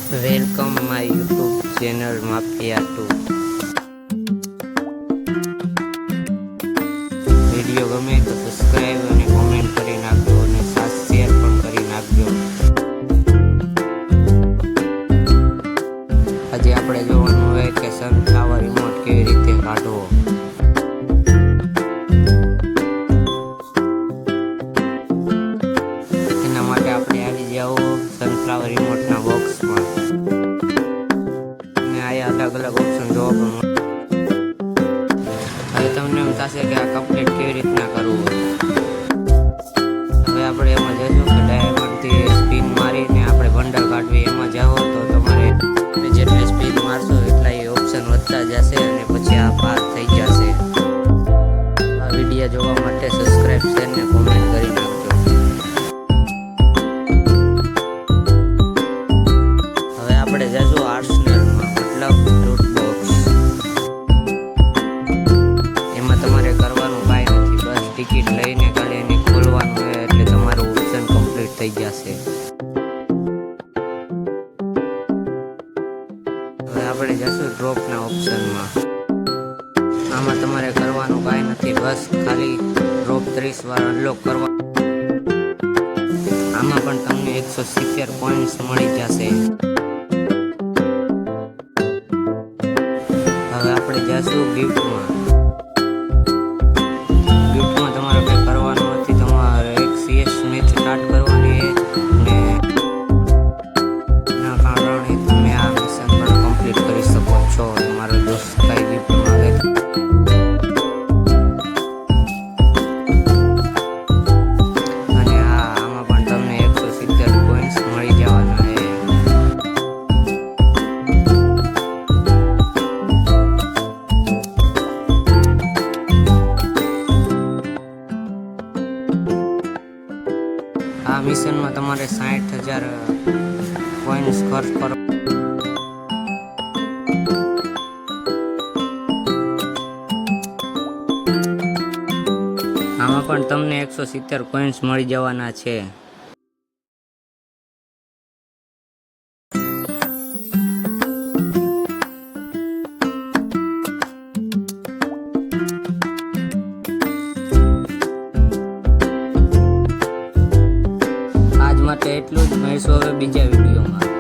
Welcome my YouTube channel mafia 2। Video ગમે તો subscribe અને કોમેન્ટ કરી નાખજો અને ખાસ શેર પણ કરી નાખજો। આજે આપણે જોવાનું હોય કે સનફ્લાવર રિમોટ કેવી રીતે કાઢવો। એના માટે આપણે આવી જાઓ સનફ્લાવર રિમોટના બોક્સમાં। अलग अलग ऑप्शन जो હવે તમને એમ થશે કે આ કમ્પ્લીટ કેવી રીતના કરવું। હવે આપણે એમાં જશું કે ડાયમંડથી સ્પિન મારીને આપણે બંડલ કાઢવી। એમાં જાઓ તો તમારે જેટલી સ્પિન મારશો એટલા એ ઓપ્શન વધતા જશે અને પછી આ પાસ થઈ જશે। આ વિડીયો જોવા માટે સબસ્ક્રાઇબ શેર ને કોમેન્ટ કરી નાખજો। હવે આપણે જશું આર્સેનલમાં લૂટ બોક્સ। એમાં તમારે કરવાનું કાંઈ નથી, બસ ટિકિટ લઈને ખાલી એને ખોલવાનું હોય એટલે તમારું ઓપ્શન કમ્પ્લીટ થઈ જશે। હવે આપણે જશું ડ્રોપના ઓપ્શનમાં। આમાં તમારે કરવાનું કાંઈ નથી, બસ ખાલી ડ્રોપ 30 વાર અનલોક કરવા। આમાં પણ તમને 170 પોઈન્ટ્સ મળી જશે। હવે આપણે જઈશું ગિફ્ટમાં। ગિફ્ટમાં તમારે કંઈ કરવાનું નથી, તમારે એક CS મેચ સ્ટાર્ટ કરવાની અને એના કારણે તમે આ મિશન પણ કમ્પ્લીટ કરી શકો છો। તમારો દોસ્ત કઈ ગિફ્ટ માંગે અને આમાં પણ તમને 170 પોઈન્ટ્સ મળી જવાના છે। આ મિશનમાં તમારે 60,000 કોઈન્સ ખર્ચ કરો। આમાં પણ તમને 170 કોઈન્સ મળી જવાના છે। આજ માટે એટલું જ, મળીશું હવે બીજા વિડીયોમાં।